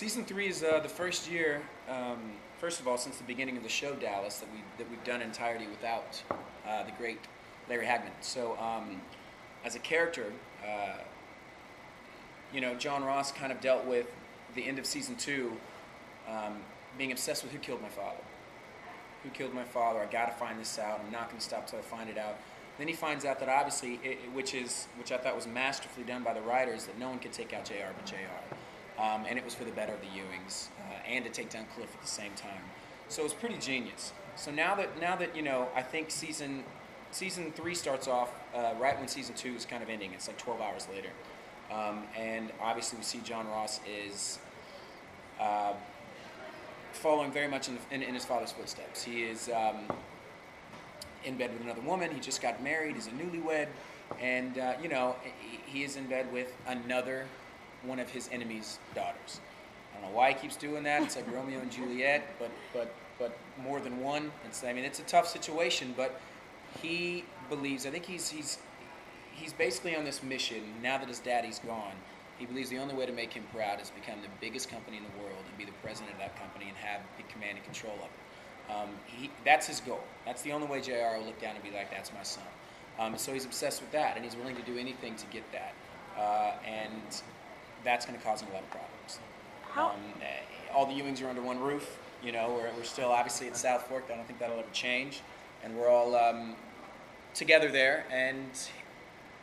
Season 3 is the first year, first of all, since the beginning of the show Dallas that we've done entirety without the great Larry Hagman. So as a character, John Ross kind of dealt with the end of season 2, being obsessed with who killed my father. Who killed my father? I got to find this out. I'm not going to stop till I find it out. Then he finds out that obviously, which I thought was masterfully done by the writers, that no one could take out JR but JR. And it was for the better of the Ewings, and to take down Cliff at the same time. So it was pretty genius. So now that I think season 3 starts off right when season 2 is kind of ending. It's like 12 hours later, and obviously we see John Ross is following very much in his father's footsteps. He is in bed with another woman. He just got married. He's a newlywed, and he is in bed with another one of his enemy's daughters. I don't know why he keeps doing that. It's like Romeo and Juliet, but more than one. It's a tough situation, but he believes. I think he's basically on this mission now that his daddy's gone. He believes the only way to make him proud is become the biggest company in the world and be the president of that company and have big command and control of it. That's his goal. That's the only way JR will look down and be like, "That's my son." So he's obsessed with that, and he's willing to do anything to get that. And that's going to cause him a lot of problems. All the Ewings are under one roof. We're still obviously at Southfork. I don't think that'll ever change. And we're all together there, and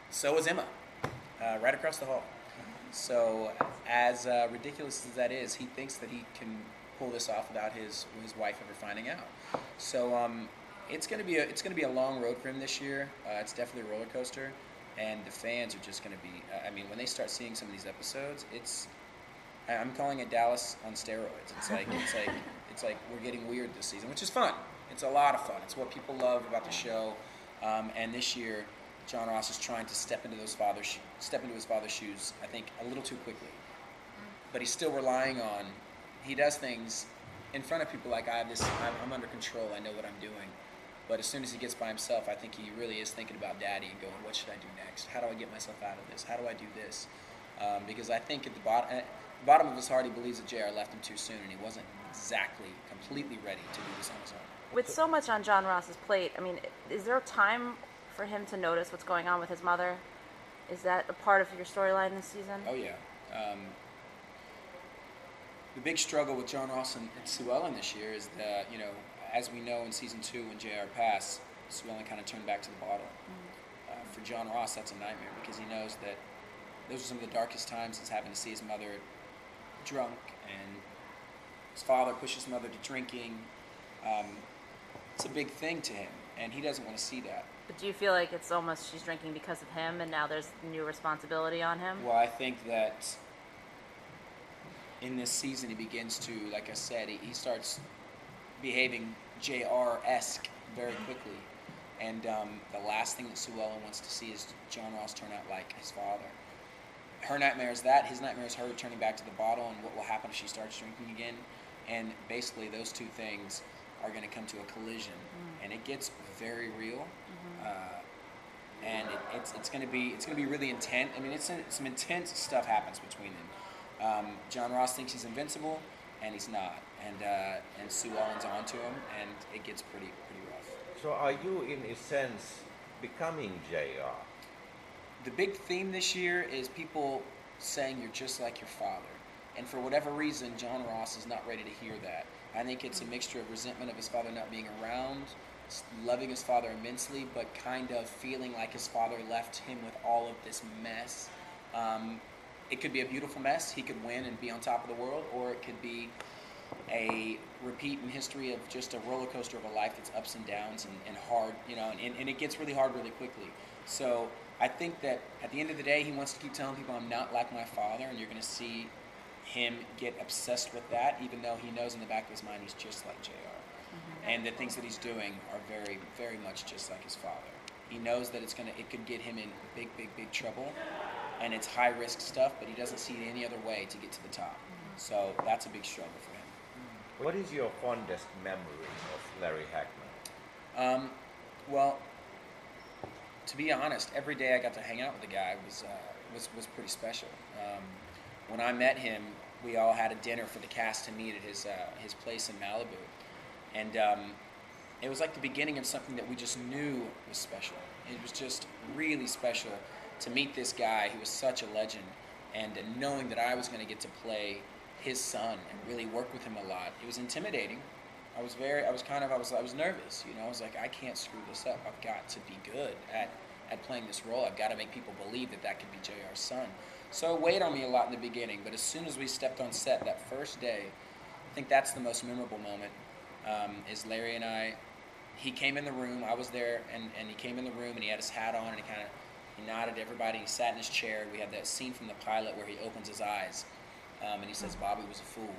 so is Emma, right across the hall. So as ridiculous as that is, he thinks that he can pull this off without his wife ever finding out. So it's going to be a long road for him this year. It's definitely a roller coaster. And the fans are just going to be, when they start seeing some of these episodes, I'm calling it Dallas on steroids. It's like we're getting weird this season, which is fun. It's a lot of fun. It's what people love about the show. And this year, John Ross is trying to step into his father's shoes, I think, a little too quickly. But he's still relying on, he does things in front of people like, I'm under control, I know what I'm doing. But as soon as he gets by himself, I think he really is thinking about Daddy and going, what should I do next? How do I get myself out of this? How do I do this? Because I think at the bottom of his heart, he believes that JR left him too soon, and he wasn't exactly completely ready to do this on his own. With so much on John Ross's plate, is there a time for him to notice what's going on with his mother? Is that a part of your storyline this season? Oh, yeah. The big struggle with John Ross and Sue Ellen this year is that, as we know in season 2 when JR passed, Sue Ellen kind of turned back to the bottle. Mm-hmm. For John Ross, that's a nightmare because he knows that those are some of the darkest times he's having to see his mother drunk, and his father pushed his mother to drinking. It's a big thing to him, and he doesn't want to see that. But do you feel like it's almost she's drinking because of him, and now there's new responsibility on him? Well, I think that in this season he begins to, like I said, he starts behaving JR-esque very quickly. And the last thing that Sue Ellen wants to see is John Ross turn out like his father. Her nightmare is that. His nightmare is her turning back to the bottle and what will happen if she starts drinking again. And basically those two things are going to come to a collision. Mm. And it gets very real. Mm-hmm. And it's going to be really intense. Some intense stuff happens between them. John Ross thinks he's invincible, and he's not. And Sue Ellen's onto him, and it gets pretty rough. So are you, in a sense, becoming JR? The big theme this year is people saying you're just like your father. And for whatever reason, John Ross is not ready to hear that. I think it's a mixture of resentment of his father not being around, loving his father immensely, but kind of feeling like his father left him with all of this mess. It could be a beautiful mess. He could win and be on top of the world, or it could be a repeat in history of just a roller coaster of a life that's ups and downs and hard, and it gets really hard really quickly. So I think that at the end of the day, he wants to keep telling people, I'm not like my father, and you're going to see him get obsessed with that, even though he knows in the back of his mind he's just like JR. Mm-hmm. And the things that he's doing are very, very much just like his father. He knows that it could get him in big, big, big trouble, and it's high-risk stuff, but he doesn't see any other way to get to the top. Mm-hmm. So that's a big struggle for him. What is your fondest memory of Larry Hagman? Well, to be honest, every day I got to hang out with the guy was pretty special. When I met him, we all had a dinner for the cast to meet at his place in Malibu, and it was like the beginning of something that we just knew was special. It was just really special to meet this guy who was such a legend, and knowing that I was going to get to play his son and really work with him a lot. It was intimidating. I was nervous. You know, I was like, I can't screw this up. I've got to be good at playing this role. I've got to make people believe that could be JR's son. So it weighed on me a lot in the beginning, but as soon as we stepped on set that first day, I think that's the most memorable moment, is Larry and I, he came in the room, I was there, and he came in the room and he had his hat on and he nodded to everybody, he sat in his chair. We have that scene from the pilot where he opens his eyes, and he says, Bobby was a fool,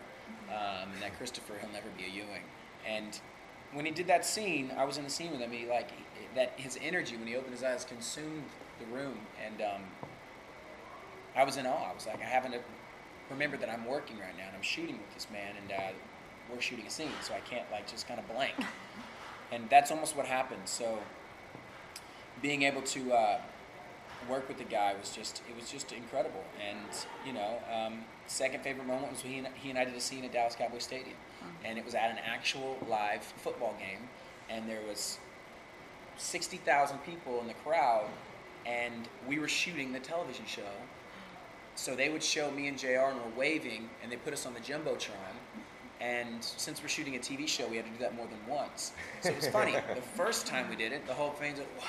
and that Christopher, he'll never be a Ewing. And when he did that scene, I was in the scene with him, that his energy when he opened his eyes consumed the room, and I was in awe. I was like, I haven't remembered that I'm working right now and I'm shooting with this man, and we're shooting a scene, so I can't just kind of blank. And that's almost what happened. So being able to work with the guy was just incredible. And second favorite moment was when he and I did a scene at Dallas Cowboy Stadium, and it was at an actual live football game, and there was 60,000 people in the crowd, and we were shooting the television show. So they would show me and JR, and we're waving, and they put us on the Jumbotron. And since we're shooting a TV show, we had to do that more than once. So it was funny. The first time we did it, the whole thing's like, wow,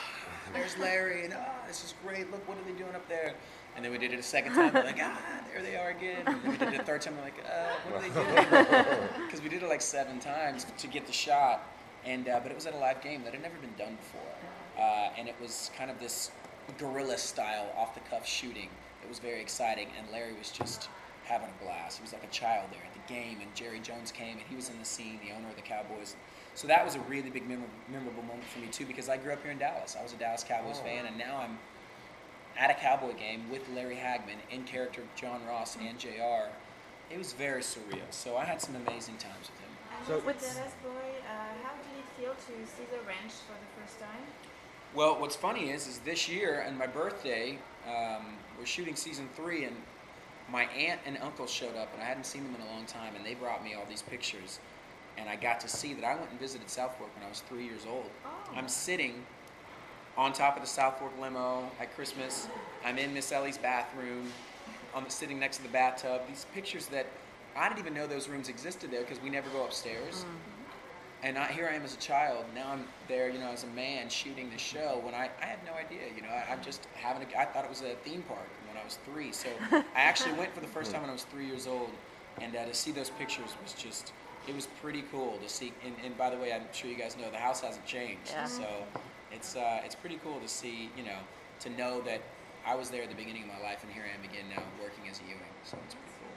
there's Larry, and this is great. Look, what are they doing up there? And then we did it a second time. We're like, there they are again. And then we did it a third time. We're like, what are they doing? Because we did it 7 times to get the shot. And but it was at a live game that had never been done before. And it was kind of this guerrilla style, off-the-cuff shooting. It was very exciting, and Larry was just having a blast. He was like a child there at the game, and Jerry Jones came, and he was in the scene, the owner of the Cowboys. So that was a really big memorable moment for me, too, because I grew up here in Dallas. I was a Dallas Cowboys fan, and now I'm at a Cowboy game with Larry Hagman, in character of John Ross and JR. It was very surreal, so I had some amazing times with him. And So- as a Dallas boy, how did it feel to see the ranch for the first time? Well, what's funny is this year, on my birthday, we're shooting season 3, and my aunt and uncle showed up, and I hadn't seen them in a long time, and they brought me all these pictures, and I got to see that I went and visited Southfork when I was 3 years old. Oh. I'm sitting on top of the Southfork limo at Christmas. I'm in Miss Ellie's bathroom. I'm sitting next to the bathtub. These pictures that I didn't even know those rooms existed there because we never go upstairs. And here I am as a child. Now I'm there, as a man shooting the show when I had no idea. I'm just I thought it was a theme park when I was 3. So I actually went for the first time when I was 3 years old. And to see those pictures was it was pretty cool to see. And by the way, I'm sure you guys know the house hasn't changed. Yeah. So it's pretty cool to see, to know that I was there at the beginning of my life, and here I am again now working as a Ewing. So it's pretty cool.